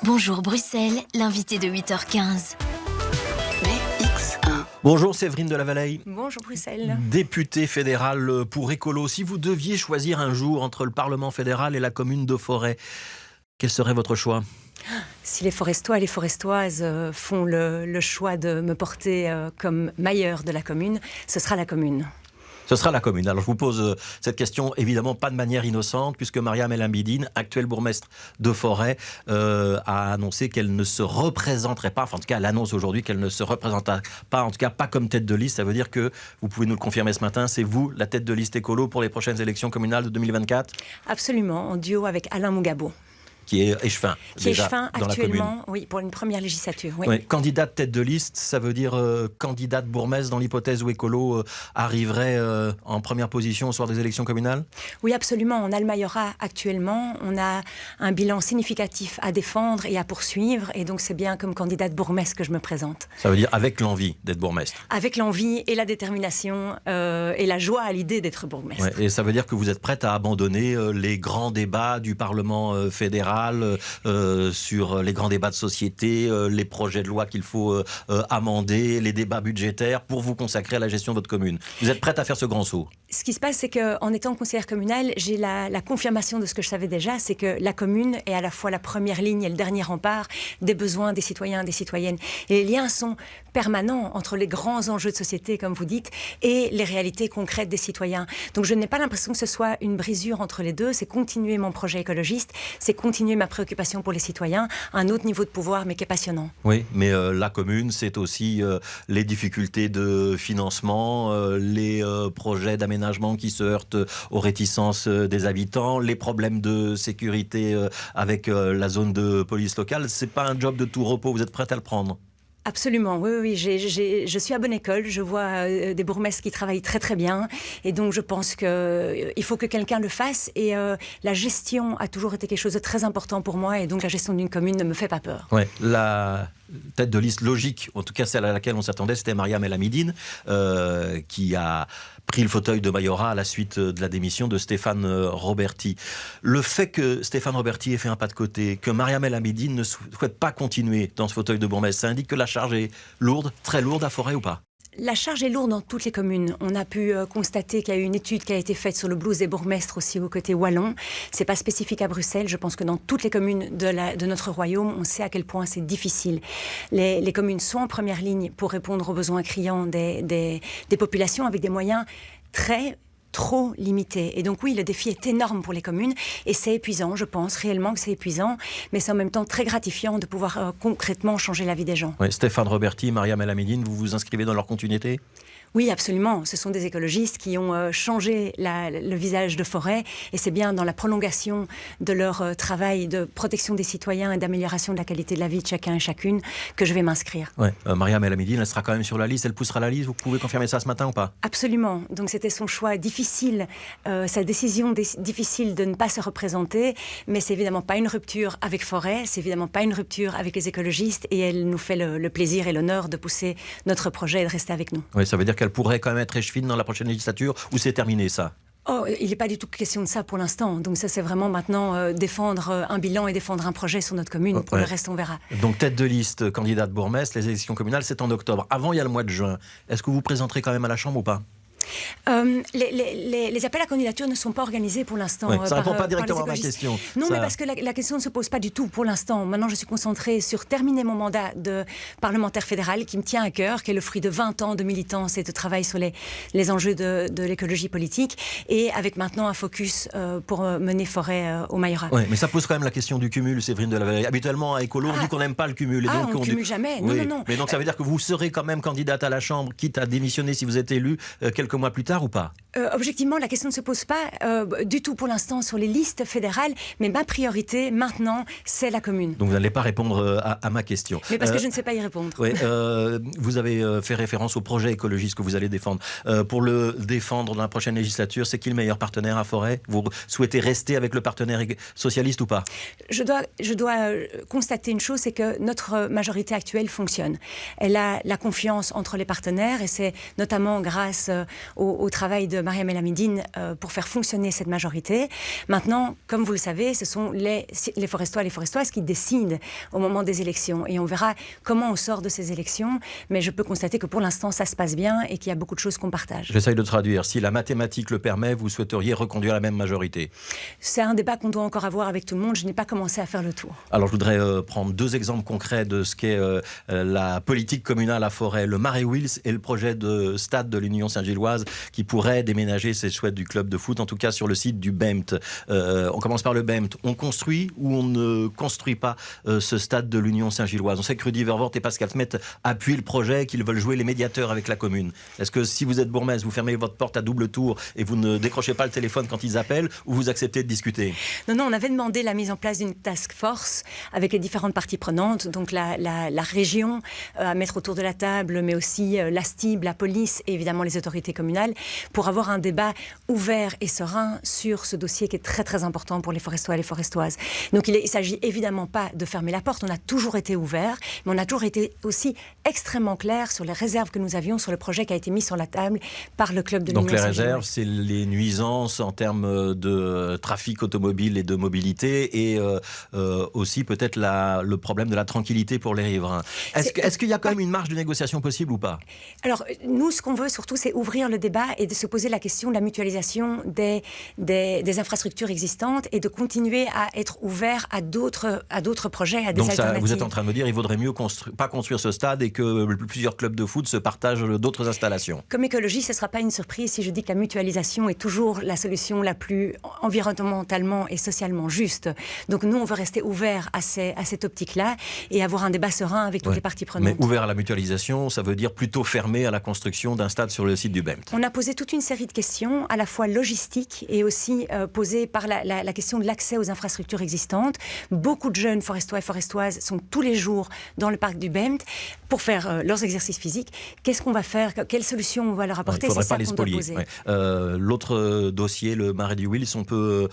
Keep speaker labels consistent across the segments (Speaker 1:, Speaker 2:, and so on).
Speaker 1: Bonjour Bruxelles, l'invité de 8h15.
Speaker 2: BX1.
Speaker 3: Bonjour Séverine de la Vallée.
Speaker 4: Bonjour Bruxelles.
Speaker 3: Députée fédérale pour Écolo. Si vous deviez choisir un jour entre le Parlement fédéral et la commune de Forêt, quel serait votre choix ?
Speaker 4: Si les Forestois et les Forestoises font le choix de me porter comme mailleur de la commune, ce sera la commune.
Speaker 3: Ce sera la commune. Alors je vous pose cette question évidemment pas de manière innocente, puisque Mariam El Hamidine, actuelle bourgmestre de Forêt, a annoncé qu'elle ne se représenterait pas, enfin en tout cas elle annonce aujourd'hui qu'elle ne se représentera pas, en tout cas pas comme tête de liste. Ça veut dire que, vous pouvez nous le confirmer ce matin, c'est vous la tête de liste écolo pour les prochaines élections communales de 2024 ?
Speaker 4: Absolument, en duo avec Alain Mougabo.
Speaker 3: Qui est échevin,
Speaker 4: Qui est
Speaker 3: déjà,
Speaker 4: échevin
Speaker 3: dans
Speaker 4: actuellement,
Speaker 3: la commune.
Speaker 4: oui, pour une première législature. Oui.
Speaker 3: Ouais, candidate tête de liste, ça veut dire candidate bourgmestre dans l'hypothèse où Écolo arriverait en première position au soir des élections communales ?
Speaker 4: Oui, absolument. On a le majorat actuellement. On a un bilan significatif à défendre et à poursuivre. Et donc, c'est bien comme candidate bourgmestre que je me présente.
Speaker 3: Ça veut dire avec l'envie d'être bourgmestre.
Speaker 4: Avec l'envie et la détermination et la joie à l'idée d'être bourgmestre.
Speaker 3: Ouais, et ça veut dire que vous êtes prête à abandonner les grands débats du Parlement fédéral sur les grands débats de société, les projets de loi qu'il faut amender, les débats budgétaires pour vous consacrer à la gestion de votre commune. Vous êtes prête à faire ce grand saut ?
Speaker 4: Ce qui se passe, c'est qu'en étant conseillère communale, j'ai la confirmation de ce que je savais déjà, c'est que la commune est à la fois la première ligne et le dernier rempart des besoins des citoyens et des citoyennes. Et les liens sont permanents entre les grands enjeux de société, comme vous dites, et les réalités concrètes des citoyens. Donc je n'ai pas l'impression que ce soit une brisure entre les deux, c'est continuer mon projet écologiste, c'est continuer ma préoccupation pour les citoyens, un autre niveau de pouvoir, mais qui est passionnant.
Speaker 3: Oui, mais la commune, c'est aussi les difficultés de financement, les projets d'aménagement qui se heurtent aux réticences des habitants, les problèmes de sécurité avec la zone de police locale. C'est pas un job de tout repos, vous êtes prête à le prendre ?
Speaker 4: Absolument, oui, je suis à bonne école, je vois des bourgmestres qui travaillent très très bien et donc je pense qu'il faut que quelqu'un le fasse et la gestion a toujours été quelque chose de très important pour moi et donc la gestion d'une commune ne me fait pas peur.
Speaker 3: Ouais, la tête de liste logique, en tout cas celle à laquelle on s'attendait, c'était Mariam El Hamidine qui a pris le fauteuil de majorat à la suite de la démission de Stéphane Roberti. Le fait que Stéphane Roberti ait fait un pas de côté, que Mariam El Hamidine ne souhaite pas continuer dans ce fauteuil de bourgmestre, ça indique que la charge est lourde, très lourde à Forêt ou pas ?
Speaker 4: La charge est lourde dans toutes les communes. On a pu constater qu'il y a eu une étude qui a été faite sur le blues des bourgmestres aussi au côté wallon. C'est pas spécifique à Bruxelles. Je pense que dans toutes les communes de notre royaume, on sait à quel point c'est difficile. Les communes sont en première ligne pour répondre aux besoins criants des populations avec des moyens trop limité. Et donc oui, le défi est énorme pour les communes et c'est épuisant, je pense réellement que c'est épuisant, mais c'est en même temps très gratifiant de pouvoir concrètement changer la vie des gens.
Speaker 3: Ouais, Stéphane Roberti, Mariam El Hamidine, vous vous inscrivez dans leur continuité ?
Speaker 4: Oui, absolument. Ce sont des écologistes qui ont changé le visage de Forêt et c'est bien dans la prolongation de leur travail de protection des citoyens et d'amélioration de la qualité de la vie de chacun et chacune que je vais m'inscrire.
Speaker 3: Ouais, Mariam El Hamidine, elle sera quand même sur la liste, elle poussera la liste, vous pouvez confirmer ça ce matin ou pas ?
Speaker 4: Absolument. Donc c'était son choix difficile, sa décision difficile de ne pas se représenter, mais c'est évidemment pas une rupture avec Forêt, c'est évidemment pas une rupture avec les écologistes et elle nous fait le plaisir et l'honneur de pousser notre projet et de rester avec nous.
Speaker 3: Oui, ça veut dire qu'elle pourrait quand même être échevine dans la prochaine législature ou c'est terminé ça ?
Speaker 4: Oh, il n'est pas du tout question de ça pour l'instant. Donc ça, c'est vraiment maintenant défendre un bilan et défendre un projet sur notre commune. Pour le reste, on verra.
Speaker 3: Donc tête de liste, candidate bourgmestre, les élections communales, c'est en octobre. Avant, il y a le mois de juin. Est-ce que vous présenterez quand même à la Chambre ou pas ?
Speaker 4: Les appels à candidature ne sont pas organisés pour l'instant.
Speaker 3: Ouais, ça ne répond pas directement à ma question.
Speaker 4: Non,
Speaker 3: ça...
Speaker 4: mais parce que la question ne se pose pas du tout pour l'instant. Maintenant, je suis concentrée sur terminer mon mandat de parlementaire fédéral qui me tient à cœur, qui est le fruit de 20 ans de militance et de travail sur les enjeux de l'écologie politique, et avec maintenant un focus pour mener Forêt au majorat.
Speaker 3: Oui, mais ça pose quand même la question du cumul, Séverine de la Vallée. Habituellement, à Écolo, on dit qu'on n'aime pas le cumul. Et donc,
Speaker 4: on ne cumule jamais.
Speaker 3: Oui.
Speaker 4: Non.
Speaker 3: Mais donc, ça veut dire que vous serez quand même candidate à la Chambre, quitte à démissionner si vous êtes élu quelques mois plus tard ou pas ?
Speaker 4: Objectivement, la question ne se pose pas du tout pour l'instant sur les listes fédérales, mais ma priorité maintenant, c'est la commune.
Speaker 3: Donc vous n'allez pas répondre à ma question.
Speaker 4: Mais parce que je ne sais pas y répondre.
Speaker 3: Oui, vous avez fait référence au projet écologiste que vous allez défendre. Pour le défendre dans la prochaine législature, c'est qui le meilleur partenaire à Forêt ? Vous souhaitez rester avec le partenaire socialiste ou pas ?
Speaker 4: Je dois constater une chose, c'est que notre majorité actuelle fonctionne. Elle a la confiance entre les partenaires et c'est notamment grâce au travail de Mariam El Hamidine pour faire fonctionner cette majorité. Maintenant, comme vous le savez, ce sont les Forestois et les Forestoises qui décident au moment des élections. Et on verra comment on sort de ces élections. Mais je peux constater que pour l'instant, ça se passe bien et qu'il y a beaucoup de choses qu'on partage.
Speaker 3: J'essaye de traduire. Si la mathématique le permet, vous souhaiteriez reconduire la même majorité?
Speaker 4: C'est un débat qu'on doit encore avoir avec tout le monde. Je n'ai pas commencé à faire le tour.
Speaker 3: Alors, je voudrais prendre deux exemples concrets de ce qu'est la politique communale à Forêt. Le Marais Wills et le projet de stade de l'Union Saint-Gilloise qui pourrait déménager ses chouettes du club de foot, en tout cas sur le site du BEMT. On commence par le BEMT. On construit ou on ne construit pas ce stade de l'Union Saint-Gilloise? On sait que Rudy Vervoort et Pascal Smet appuient le projet, qu'ils veulent jouer les médiateurs avec la commune. Est-ce que si vous êtes bourgmestre, vous fermez votre porte à double tour et vous ne décrochez pas le téléphone quand ils appellent, ou vous acceptez de discuter?
Speaker 4: Non, on avait demandé la mise en place d'une task force avec les différentes parties prenantes, donc la région à mettre autour de la table, mais aussi l'ASTIB, la police et évidemment les autorités communales, pour avoir un débat ouvert et serein sur ce dossier qui est très très important pour les Forestois et les Forestoises. Donc il ne s'agit évidemment pas de fermer la porte, on a toujours été ouvert, mais on a toujours été aussi extrêmement clair sur les réserves que nous avions sur le projet qui a été mis sur la table par le club de l'Union
Speaker 3: Saint-Gilloise. Donc les
Speaker 4: Saint-Gilloise.
Speaker 3: réserves, c'est les nuisances en termes de trafic automobile et de mobilité, et aussi peut-être le problème de la tranquillité pour les riverains. Est-ce qu'il y a quand même une marge de négociation possible ou pas?
Speaker 4: Alors, nous, ce qu'on veut surtout, c'est ouvrir le débat et de se poser la question de la mutualisation des infrastructures existantes et de continuer à être ouvert à d'autres projets, à des alternatives.
Speaker 3: Donc vous êtes en train de me dire qu'il vaudrait mieux pas construire ce stade et que plusieurs clubs de foot se partagent d'autres installations.
Speaker 4: Comme écologiste, ce ne sera pas une surprise si je dis que la mutualisation est toujours la solution la plus environnementalement et socialement juste. Donc nous, on veut rester ouvert à cette optique-là et avoir un débat serein avec toutes les parties prenantes.
Speaker 3: Mais ouvert à la mutualisation, ça veut dire plutôt fermé à la construction d'un stade sur le site du BEMT.
Speaker 4: On a posé toute une série de questions, à la fois logistiques et aussi posées par la question de l'accès aux infrastructures existantes. Beaucoup de jeunes Forestois et Forestoises sont tous les jours dans le parc du BEMT pour faire leurs exercices physiques. Qu'est-ce qu'on va faire? Quelle solution on va leur apporter?
Speaker 3: Il ne faudrait pas les
Speaker 4: qu'on doit
Speaker 3: spolier.
Speaker 4: poser.
Speaker 3: L'autre dossier, le Marais du Wills, on peut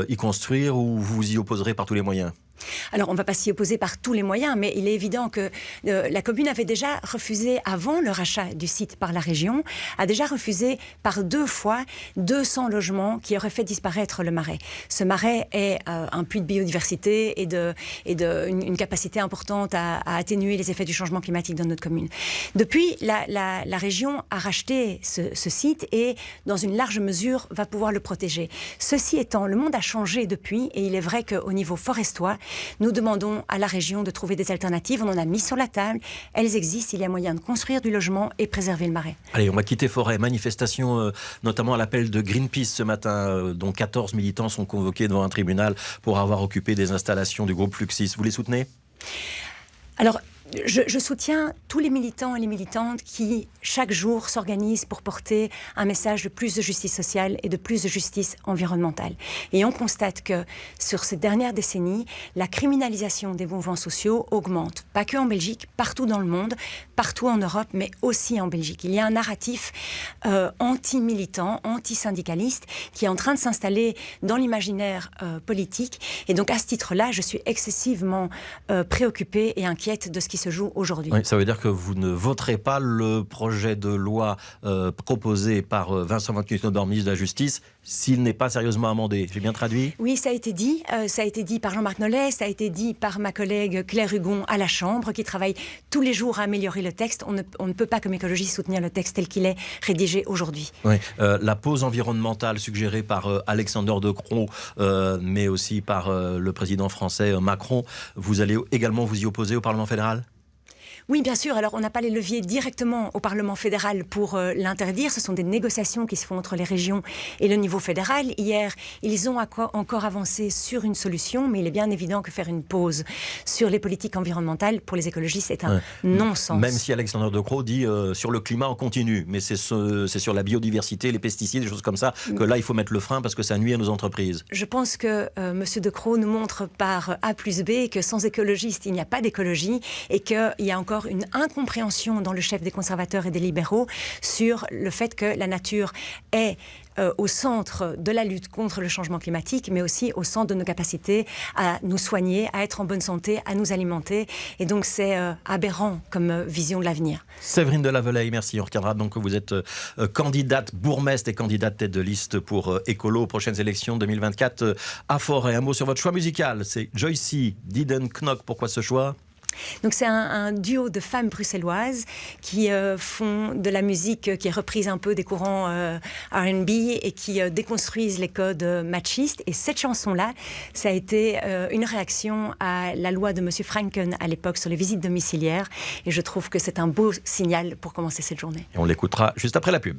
Speaker 3: y construire ou vous vous y opposerez par tous les moyens?
Speaker 4: Alors, on ne va pas s'y opposer par tous les moyens, mais il est évident que la commune avait déjà refusé, avant le rachat du site par la région, a déjà refusé par 2 fois 200 logements qui auraient fait disparaître le marais. Ce marais est un puits de biodiversité et une capacité importante à atténuer les effets du changement climatique dans notre commune. Depuis, la région a racheté ce site et, dans une large mesure, va pouvoir le protéger. Ceci étant, le monde a changé depuis et il est vrai qu'au niveau forestois, nous demandons à la région de trouver des alternatives. On en a mis sur la table. Elles existent. Il y a moyen de construire du logement et préserver le marais.
Speaker 3: Allez, on va quitter Forêt. Manifestation, notamment à l'appel de Greenpeace ce matin, dont 14 militants sont convoqués devant un tribunal pour avoir occupé des installations du groupe Fluxys. Vous les soutenez?
Speaker 4: Alors, je soutiens tous les militants et les militantes qui, chaque jour, s'organisent pour porter un message de plus de justice sociale et de plus de justice environnementale. Et on constate que, sur ces dernières décennies, la criminalisation des mouvements sociaux augmente. Pas que en Belgique, partout dans le monde, partout en Europe, mais aussi en Belgique. Il y a un narratif anti-militant, anti-syndicaliste, qui est en train de s'installer dans l'imaginaire politique. Et donc, à ce titre-là, je suis excessivement préoccupée et inquiète de ce qui se joue aujourd'hui.
Speaker 3: Oui, ça veut dire que vous ne voterez pas le projet de loi proposé par Vincent Van Quickenborne, ministre de la Justice, s'il n'est pas sérieusement amendé. J'ai bien traduit?
Speaker 4: Oui, ça a été dit. Ça a été dit par Jean-Marc Nollet, ça a été dit par ma collègue Claire Hugon à la Chambre, qui travaille tous les jours à améliorer le texte. On ne peut pas, comme écologiste, soutenir le texte tel qu'il est rédigé aujourd'hui.
Speaker 3: Oui, la pause environnementale suggérée par Alexander De Croo, mais aussi par le président français Macron, vous allez également vous y opposer au Parlement fédéral?
Speaker 4: Oui, bien sûr. Alors, on n'a pas les leviers directement au Parlement fédéral pour l'interdire. Ce sont des négociations qui se font entre les régions et le niveau fédéral. Hier, ils ont encore avancé sur une solution, mais il est bien évident que faire une pause sur les politiques environnementales, pour les écologistes, est un non-sens.
Speaker 3: Même si Alexander De Croo dit sur le climat, on continue. Mais c'est sur la biodiversité, les pesticides, des choses comme ça, que là, il faut mettre le frein parce que ça nuit à nos entreprises.
Speaker 4: Je pense que M. De Croo nous montre par A plus B que sans écologistes, il n'y a pas d'écologie et qu'il y a encore encore une incompréhension dans le chef des conservateurs et des libéraux sur le fait que la nature est au centre de la lutte contre le changement climatique, mais aussi au centre de nos capacités à nous soigner, à être en bonne santé, à nous alimenter. Et donc c'est aberrant comme vision de l'avenir.
Speaker 3: Séverine de Lavelaye, merci. On retiendra donc que vous êtes candidate bourgmestre et candidate tête de liste pour Écolo aux prochaines élections 2024 à Forêt. Un mot sur votre choix musical, c'est Joycey, Didn't Knock. Pourquoi ce choix ?
Speaker 4: Donc c'est un duo de femmes bruxelloises qui font de la musique qui est reprise un peu des courants R&B et qui déconstruisent les codes machistes. Et cette chanson-là, ça a été une réaction à la loi de M. Franken à l'époque sur les visites domiciliaires. Et je trouve que c'est un beau signal pour commencer cette journée.
Speaker 3: Et on l'écoutera juste après la pub.